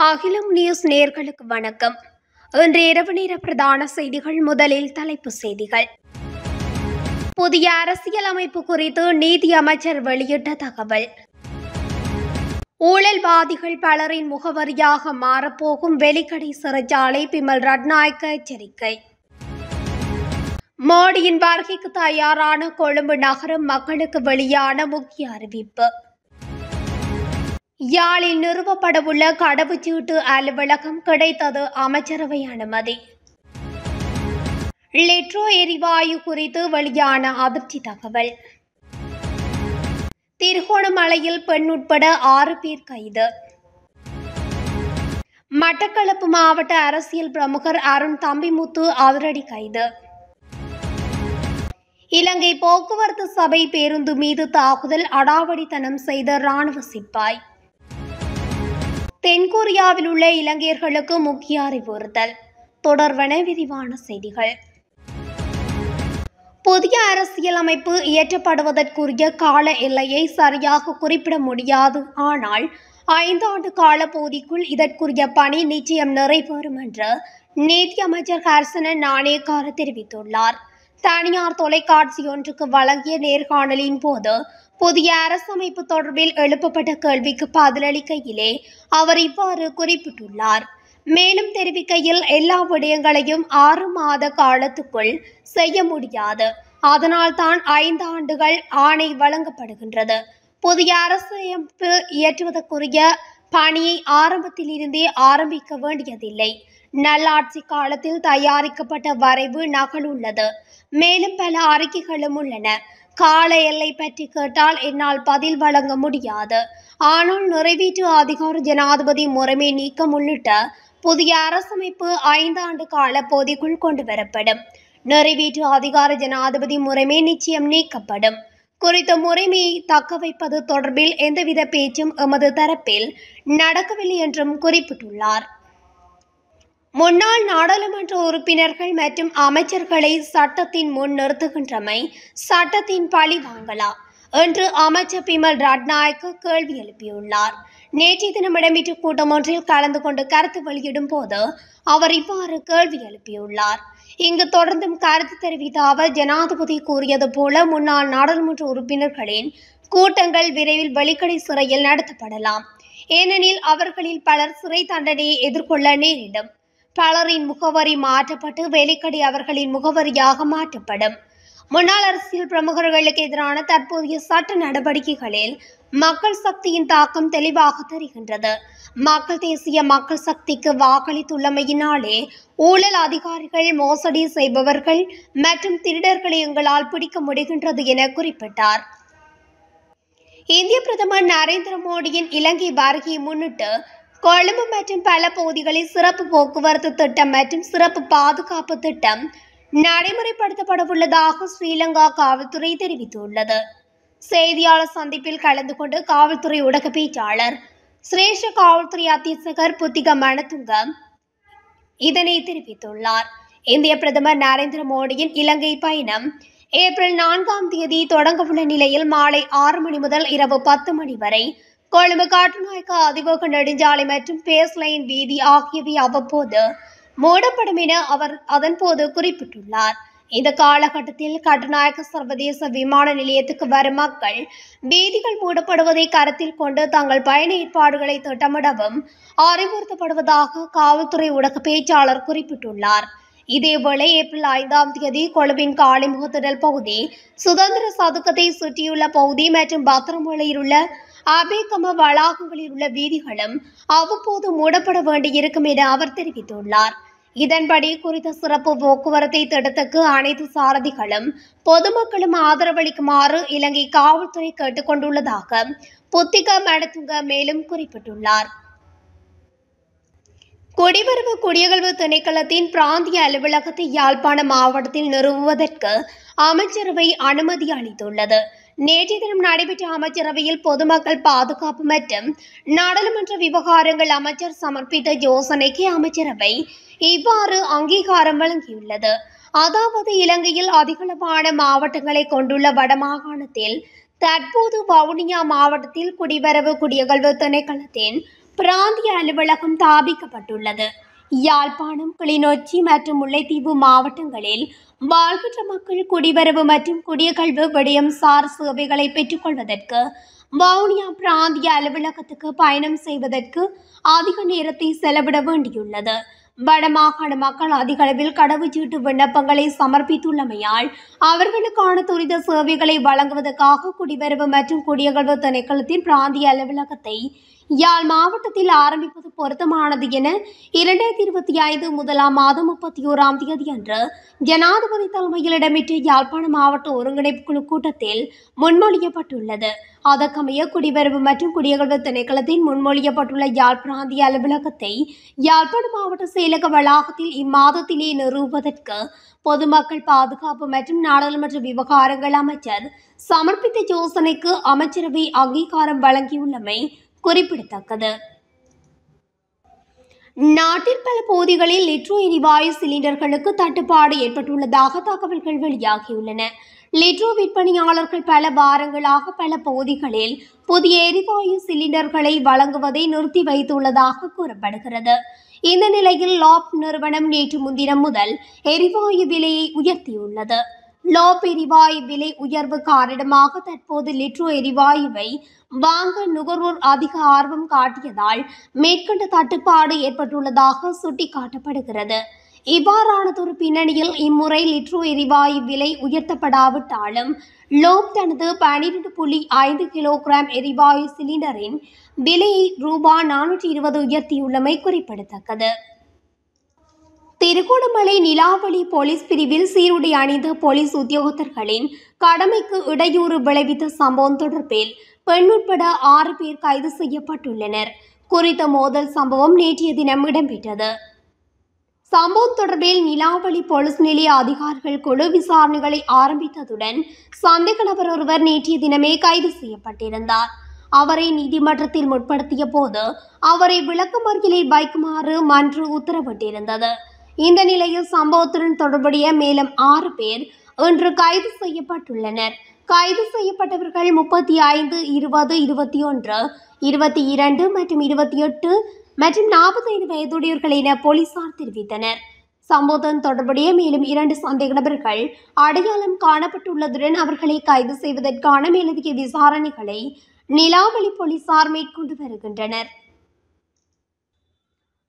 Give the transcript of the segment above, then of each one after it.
அகிலம் நியூஸ் நேயர்களுக்கு வணக்கம். இன்று இரவு நேர பிரதான செய்திகள். முதலில் தலைப்புச் செய்திகள். புதிய அரசியலமைப்பு குறித்து நீதி அமைச்சர் வெளியிட்ட தகவல். ஊழல்வாதிகள் பலரின் முகவரியாக மாறப்போகும் வெலிக்கடை சிறைச்சாலை பிமல் ரட்நாயக்க எச்சரிக்கை. மோடியின் வருகைக்கு தயாரான கொழும்பு நகரம் மக்களுக்கு வெளியான முக்கிய அறிவிப்பு. யாழில் நிறுவப்படவுள்ள கடவுச்சீட்டு அலுவலகம் கிடைத்தது அமைச்சரவை அனுமதி. லிட்ரோ எரிவாயு குறித்து வெளியான அதிர்ச்சி தகவல். திருகோணமலையில் பெண் உட்பட 6 பேர் கைது. மட்டக்களப்பு மாவட்ட அரசியல் பிரமுகர் அருண் தம்பிமுத்து அதிரடி கைது. இலங்கை போக்குவரத்து சபை பேருந்து மீது தாக்குதல், அடாவடித்தனம் செய்த இராணுவ சிப்பாய். தென்கொரியாவில் உள்ள இலங்கையர்களுக்கு முக்கிய அறிவுறுத்தல். தொடர்வன விரிவான செய்திகள். புதிய அரசியலமைப்பு இயற்றப்படுவதற்குரிய கால எல்லையை சரியாக குறிப்பிட முடியாது. ஆனால் 5 ஆண்டு கால பகுதிக்குள் இதற்குரிய பணி நிச்சயம் நிறைவேறும் என்று நீதி அமைச்சர் ஹர்சன நாணயக்கார தெரிவித்துள்ளார். தனியார் தொலைக்காட்சி ஒன்றுக்கு வழங்கிய நேர்காணலின் போது புதிய அரசமைப்பு தொடர்பில் எழுப்பப்பட்ட கேள்விக்கு பதிலளிக்கையிலே அவர் இவ்வாறு குறிப்பிட்டுள்ளார். மேலும் தெரிவிக்கையில், எல்லா விடயங்களையும் 6 மாத காலத்துக்குள் செய்ய முடியாது. அதனால் தான் 5 ஆண்டுகள் ஆணை வழங்கப்படுகின்றது. புதிய அரசமைப்பு இயற்றுவதற்குரிய பணியை ஆரம்பத்திலிருந்தே ஆரம்பிக்க வேண்டியதில்லை. நல்லாட்சி காலத்தில் தயாரிக்கப்பட்ட வரைவு நகல் உள்ளது. மேலும் பல அறிக்கைகளும் உள்ளன. கால எல்லை பற்றி கேட்டால் என்னால் பதில் வழங்க முடியாது. ஆனால் நிறைவேற்று அதிகார ஜனாதிபதி முறைமை நீக்கம் உள்ளிட்ட புதிய அரசமைப்பு 5 ஆண்டு கால பகுதிக்குள் கொண்டு வரப்படும். நிறைவேற்று அதிகார ஜனாதிபதி முறைமை நிச்சயம் நீக்கப்படும். குறித்த முறைமையை தக்க வைப்பது தொடர்பில் எந்தவித பேச்சும் எமது தரப்பில் நடக்கவில்லை என்றும் குறிப்பிட்டுள்ளார். முன்னாள் நாடாளுமன்ற உறுப்பினர்கள் மற்றும் அமைச்சர்களை சட்டத்தின் முன் நிறுத்துகின்றமை சட்டத்தின் பழி வாங்கலா என்று அமைச்சர் பிமல் ரட்நாயக்க கேள்வி எழுப்பியுள்ளார். நேற்றைய தினம் இடம்பெற்ற கூட்டம் ஒன்றில் கலந்து கொண்டு கருத்து வெளியிடும் போது அவர் இவ்வாறு கேள்வி எழுப்பியுள்ளார். இங்கு தொடர்ந்தும் கருத்து தெரிவித்த அவர், ஜனாதிபதி கூறியது போல முன்னாள் நாடாளுமன்ற உறுப்பினர்களின் கூட்டங்கள் விரைவில் வெலிக்கடை சிறையில் நடத்தப்படலாம். ஏனெனில் அவர்களில் பலர் சிறை தண்டனையை எதிர்கொள்ள நேரிடும். பலரின் முகவரி மாற்றப்பட்டு வெலிக்கடை அவர்களின் முகவரியாக மாற்றப்படும். முன்னாள் அரசியல் பிரமுகர்களுக்கு எதிரான தற்போதைய சட்ட நடவடிக்கைகளில் மக்கள் சக்தியின் தாக்கம் தெளிவாக தெரிகின்றது. மக்கள் தேசிய மக்கள் சக்திக்கு வாக்களித்துள்ளமையினாலே ஊழல் அதிகாரிகள், மோசடி செய்பவர்கள் மற்றும் திருடர்களை எங்களால் பிடிக்க முடிகின்றது என குறிப்பிட்டார். இந்திய பிரதமர் நரேந்திர மோடியின் இலங்கை வருகையை முன்னிட்டு கொழும்பு மற்றும் பல பகுதிகளில் சிறப்பு போக்குவரத்து திட்டம் மற்றும் சிறப்பு பாதுகாப்பு திட்டம் நடைமுறைப்படுத்தப்படவுள்ளதாக ஸ்ரீலங்கா காவல்துறை தெரிவித்துள்ளது. செய்தியாளர் சந்திப்பில் கலந்து கொண்டு காவல்துறை ஊடக பேச்சாளர் சிரேஷ்ட காவல்துறை அத்தியட்சகர் புத்திக மணத்துங்க இதனை தெரிவித்துள்ளார். இந்திய பிரதமர் நரேந்திர மோடியின் இலங்கை பயணம் ஏப்ரல் 4ஆம் தேதி தொடங்கவுள்ள நிலையில் மாலை 6 மணி முதல் இரவு 10 மணி வரை கொழும்பு கட்டுநாயக்க அதிவேக நெடுஞ்சாலை மற்றும் பேஸ் லைன் வீதி ஆகியவை அவ்வப்போது மூடப்படும் என அவர் அதன்போது குறிப்பிட்டுள்ளார். இந்த காலகட்டத்தில் கட்டுநாயக்க சர்வதேச விமான நிலையத்துக்கு வரும் மக்கள் வீதிகள் மூடப்படுவதை கருத்தில் கொண்டு தங்கள் பயண ஏற்பாடுகளை திட்டமிடவும் அறிவுறுத்தப்படுவதாக காவல்துறை ஊடக பேச்சாளர் குறிப்பிட்டுள்ளார். இதேவேளை ஏப்ரல் 5ஆம் தேதி கொழும்பின் காளிமுகத்திடல் பகுதி, சுதந்திர சதுக்கத்தை சுற்றியுள்ள பகுதி மற்றும் பத்திரமுலையில் உள்ள அபேகம வளாகங்களில் உள்ள வீதிகளும் அவ்வப்போது மூடப்பட வேண்டியிருக்கும் என அவர் தெரிவித்துள்ளார். இதன்படி குறித்த சிறப்பு போக்குவரத்தை திட்டத்துக்கு அனைத்து சாரதிகளும் பொதுமக்களும் ஆதரவளிக்குமாறு இலங்கை காவல்துறை கேட்டுக் கொண்டுள்ளதாக புத்திக மணத்துங்க மேலும் குறிப்பிட்டுள்ளார். குடிவரவு குடியகல்வு திணைக்களத்தின் பிராந்திய அலுவலகத்தை யாழ்ப்பாண மாவட்டத்தில் நிறுவுவதற்கு அமைச்சரவை அனுமதி அளித்துள்ளது. நேற்றைய தினம் நடைபெற்ற அமைச்சரவையில் பொதுமக்கள் பாதுகாப்பு மற்றும் நாடாளுமன்ற விவகாரங்கள் அமைச்சர் சமர்ப்பித்த யோசனைக்கு அமைச்சரவை இவ்வாறு அங்கீகாரம் வழங்கியுள்ளது. அதாவது, இலங்கையில் அதிகளவான மாவட்டங்களை கொண்டுள்ள வடமாகாணத்தில் தற்போது வவுனியா மாவட்டத்தில் குடிவரவு குடியகல்வு திணைக்களத்தின் பிராந்திய அலுவலகம் ஸ்தாபிக்கப்பட்டுள்ளது. யாழ்ப்பாணம், கிளிநொச்சி மற்றும் முல்லைத்தீவு மாவட்டங்களில் வாழ்கின்ற மக்கள் குடிவரவு மற்றும் குடியகல்வு விடயம் சார் சேவைகளை பெற்றுக் கொள்வதற்கு வவுனியா பிராந்திய அலுவலகத்துக்கு பயணம் செய்வதற்கு அதிக நேரத்தை செலவிட வேண்டியுள்ளது. வடமாகாண மக்கள் அதிக அளவில் கடவுச்சீட்டு விண்ணப்பங்களை சமர்ப்பித்துள்ளமையால் அவர்களுக்கான துரித சேவைகளை வழங்குவதற்காக குடிவரவு மற்றும் குடியகல்வு திணைக்களத்தின் பிராந்திய அலுவலகத்தை யாழ் மாவட்டத்தில் ஆரம்பிப்பது பொருத்தமானது என 2025 முதலாம் மாதம் 31ஆம் தேதி அன்று ஜனாதிபதி தலைமையில் இடம்பெற்ற யாழ்ப்பாண மாவட்ட ஒருங்கிணைப்பு குழு கூட்டத்தில் முன்மொழியப்பட்டுள்ளது. அதற்கமைய குடிவரவு மற்றும் குடியகல்வு திணைக்களத்தின் முன்மொழியப்பட்டுள்ள யாழ் பிராந்திய அலுவலகத்தை யாழ்ப்பாண மாவட்ட செயலக வளாகத்தில் இம்மாதத்திலே நிறுவுவதற்கு பொதுமக்கள் பாதுகாப்பு மற்றும் நாடாளுமன்ற விவகாரங்கள் அமைச்சர் சமர்ப்பித்த யோசனைக்கு அமைச்சரவை அங்கீகாரம் வழங்கியுள்ளமை குறிப்பிடத்தக்கது. நாட்டில் பல பகுதிகளில் லிட்ரோ எரிவாயு சிலிண்டர்களுக்கு தட்டுப்பாடு ஏற்பட்டுள்ளதாக தகவல்கள் வெளியாகியுள்ளன. லிட்ரோ விற்பனையாளர்கள் பல வாரங்களாக பல பகுதிகளில் புதிய எரிவாயு சிலிண்டர்களை வழங்குவதை நிறுத்தி வைத்துள்ளதாக கூறப்படுகிறது. இந்த நிலையில் லாப் நிறுவனம் நேற்று முன்தினம் முதல் எரிவாயு விலையை உயர்த்தியுள்ளது. லாப் எரிவாயு விலை உயர்வு காரணமாக தற்போது லிட்ரோ எரிவாயுவை வாங்க நுகர்வோர் அதிக ஆர்வம் காட்டியதால் மேற்கண்ட தட்டுப்பாடு ஏற்பட்டுள்ளதாக சுட்டிக்காட்டப்படுகிறது. இவ்வாறானதொரு பின்னணியில் இம்முறை லிட்ரோ எரிவாயு விலை உயர்த்தப்படாவிட்டாலும் லோப் தனது 12.5 கிலோகிராம் எரிவாயு சிலிண்டரின் விலையை ரூபாய் 420 உயர்த்தியுள்ளமை குறிப்பிடத்தக்கது. திருகோணமலை நிலாவளி போலீஸ் பிரிவில் சீருடை அணிந்த போலீஸ் உத்தியோகத்தர்களின் கடமைக்கு இடையூறு விளைவித்த சம்பவம் தொடர்பில் பெண் உட்பட 6 பேர் கைது செய்யப்பட்டுள்ளனர். குறித்த மோதல் சம்பவம் நேற்றைய தினம் இடம்பெற்றது. சம்பவம் தொடர்பில் நிலாவளி போலீஸ் நிலைய அதிகாரிகள் குழு விசாரணைகளை ஆரம்பித்ததுடன் சந்தேக நபர் ஒருவர் நேற்றைய தினமே கைது செய்யப்பட்டிருந்தார். அவரை நீதிமன்றத்தில் முற்படுத்திய போது அவரை விளக்கமறியலில் வைக்குமாறு மன்று உத்தரவிட்டிருந்தது. இந்த நிலையில் சம்பவத்துடன் தொடர்புடைய மேலும் 6 பேர் இன்று கைது செய்யப்பட்டுள்ளனர். கைது செய்யப்பட்டவர்கள் 35, 20, 21, 22 மற்றும் 28 மற்றும் 45 வயதுடையவர்கள் என போலீசார் தெரிவித்தனர். சம்பவத்துடன் தொடர்புடைய மேலும் 2 சந்தேக நபர்கள் அடையாளம் காணப்பட்டுள்ளதுடன் அவர்களை கைது செய்வதற்கான மேலதிக விசாரணைகளை நிலாவளி போலீசார் மேற்கொண்டு வருகின்றனர்.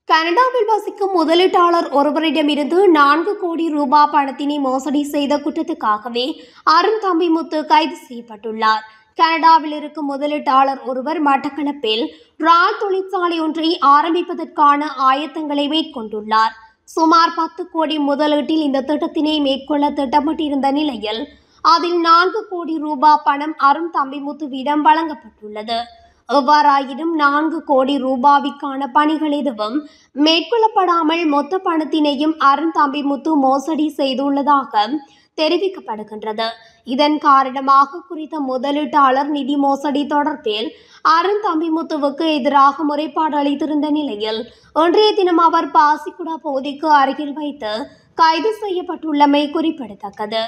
கனடாவில் வசிக்கும் முதலீட்டாளர் ஒருவரிடமிருந்து 4 கோடி ரூபாய் பணத்தினை மோசடி செய்த குற்றத்துக்காகவே அருண் தம்பிமுத்து கைது செய்யப்பட்டுள்ளார். கனடாவில் இருக்கும் முதலீட்டாளர் ஒருவர் மட்டக்களப்பில் ரால் தொழிற்சாலை ஒன்றை ஆரம்பிப்பதற்கான ஆயத்தங்களை மேற்கொண்டுள்ளார். சுமார் 10 கோடி முதலீட்டில் இந்த திட்டத்தினை மேற்கொள்ள திட்டமிட்டிருந்த நிலையில் அதில் 4 கோடி ரூபாய் பணம் அருண் தம்பிமுத்துவிடம் வழங்கப்பட்டுள்ளது. எவ்வாறாயினும் 4 கோடி ரூபாய்க்கான பணிகள் எதுவும் மேற்கொள்ளப்படாமல் மொத்த பணத்தினையும் அருண் தம்பிமுத்து மோசடி செய்துள்ளதாக தெரிவிக்கப்படுகின்றது. இதன் காரணமாக குறித்த முதலீட்டாளர் நிதி மோசடி தொடர்பில் அருண் தம்பிமுத்துவுக்கு எதிராக முறைப்பாடு அளித்திருந்த நிலையில் இன்றைய தினம் அவர் பாசிக்குடா பகுதிக்கு அருகில் வைத்து கைது செய்யப்பட்டுள்ளமை குறிப்பிடத்தக்கது.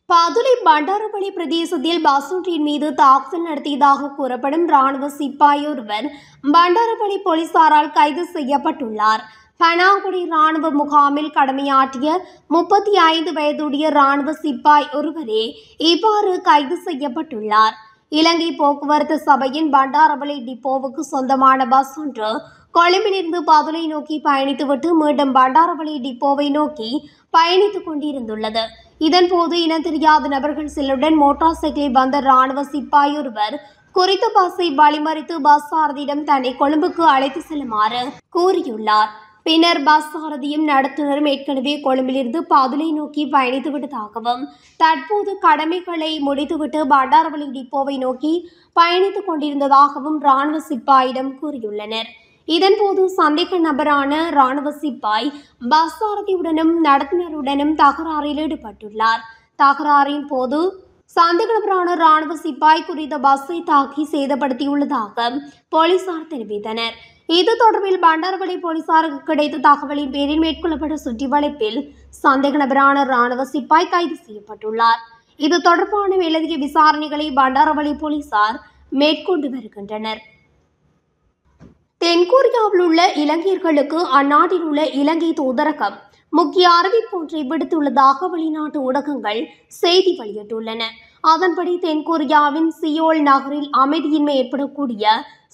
பதுளை பண்டாரவளி பிரதேசத்தில் பஸ் ஒன்றின் மீது தாக்குதல் நடத்தியதாக கூறப்படும் ராணுவ சிப்பாய் ஒருவர் பண்டாரவளி போலீசாரால் கைது செய்யப்பட்டுள்ளார். பனாங்குடி ராணுவ முகாமில் கடமையாற்றிய 35 வயதுடைய ராணுவ சிப்பாய் ஒருவரே இவ்வாறு கைது செய்யப்பட்டுள்ளார். இலங்கை போக்குவரத்து சபையின் பண்டாரவளி டிப்போவுக்கு சொந்தமான பஸ் ஒன்று கொழும்பிலிருந்து பதுளை நோக்கி பயணித்துவிட்டு மீண்டும் பண்டாரவளி டிப்போவை நோக்கி பயணித்துக் கொண்டிருந்துள்ளது. இதன்போது இனம் தெரியாத நபர்கள் சிலருடன் மோட்டார் சைக்கிளில் வந்த ராணுவ சிப்பாய் ஒருவர் குறித்த பஸ்ஸை வழிமறித்து பஸ் சாரதியிடம் தன்னை கொழும்புக்கு அழைத்து செல்லுமாறு கூறியுள்ளார். பின்னர் பஸ் சாரதியும் நடத்துனரும் ஏற்கனவே கொழும்பிலிருந்து பதுளை நோக்கி பயணித்து விட்டதாகவும் தற்போது கடமைகளை முடித்துவிட்டு பண்டாரவளி டிப்போவை நோக்கி பயணித்துக் கொண்டிருந்ததாகவும் ராணுவ சிப்பாயிடம் கூறியுள்ளனர். இதன்போது சந்தேக நபரான ராணுவ சிப்பாய் பஸ் சாரதியுடனும் நடத்துனருடனும் தகராறில் ஈடுபட்டுள்ளார். தகராறின் போது சந்தேக நபரான ராணுவ சிப்பாய் குறித்த பஸ்ஸை தாக்கி சேதப்படுத்தியுள்ளதாக போலீசார் தெரிவித்தனர். இது தொடர்பில் பண்டாரவளி போலீசாருக்கு கிடைத்த தகவலின் பேரில் மேற்கொள்ளப்பட்ட சுற்றி வளைப்பில் சந்தேக நபரான ராணுவ சிப்பாய் கைது செய்யப்பட்டுள்ளார். இது தொடர்பான மேலதிக விசாரணைகளை பண்டாரவளி போலீசார் மேற்கொண்டு வருகின்றனர். தென்கொரியாவில் உள்ள இலங்கையர்களுக்கு அந்நாட்டில் உள்ள இலங்கை தூதரகம் முக்கிய அறிவிப்பு ஒன்றை விடுத்துள்ளதாக வெளிநாட்டு ஊடகங்கள் செய்தி வெளியிட்டுள்ளன. அதன்படி தென்கொரியாவின் சியோல் நகரில் அமைதியின்மை ஏற்படக்கூடிய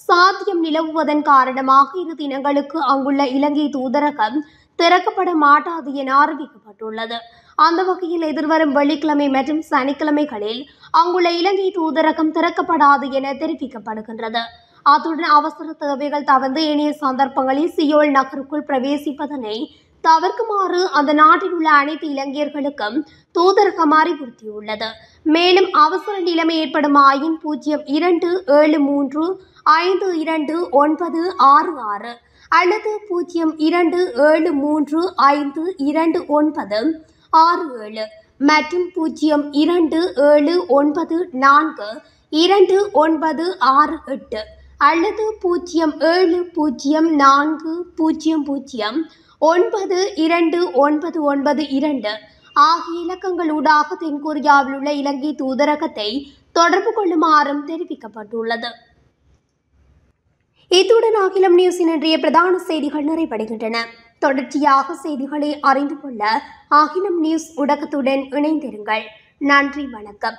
சாத்தியம் நிலவுவதன் காரணமாக 2 தினங்களுக்கு அங்குள்ள இலங்கை தூதரகம் திறக்கப்பட மாட்டாது என அறிவிக்கப்பட்டுள்ளது. அந்த வகையில் எதிர்வரும் வெள்ளிக்கிழமை மற்றும் சனிக்கிழமைகளில் அங்குள்ள இலங்கை தூதரகம் திறக்கப்படாது என தெரிவிக்கப்படுகின்றது. அத்துடன் அவசர தேவைகள் தவிர்த்து ஏனைய சந்தர்ப்பங்களில் சியோல் நகருக்குள் பிரவேசிப்பதனை தவிர்க்குமாறு அந்த நாட்டில் உள்ள அனைத்து இலங்கையர்களுக்கும் தூதரகம் அறிவுறுத்தியுள்ளது. மேலும் அவசர நிலைமை ஏற்படுமாயின் 0273529966 அல்லது 0273522967 மற்றும் 0279429968 அல்லது 0740092992 ஆகிய இலக்கங்களூடாக தென்கொரியாவில் உள்ள இலங்கை தூதரகத்தை தொடர்பு கொள்ளுமாறும் தெரிவிக்கப்பட்டுள்ளது. இத்துடன் அகிலம் நியூஸின் இன்றைய பிரதான செய்திகள் நிறைவடைகின்றன. தொடர்ச்சியாக செய்திகளை அறிந்து கொள்ள அகிலம் நியூஸ் ஊடகத்துடன் இணைந்திருங்கள். நன்றி, வணக்கம்.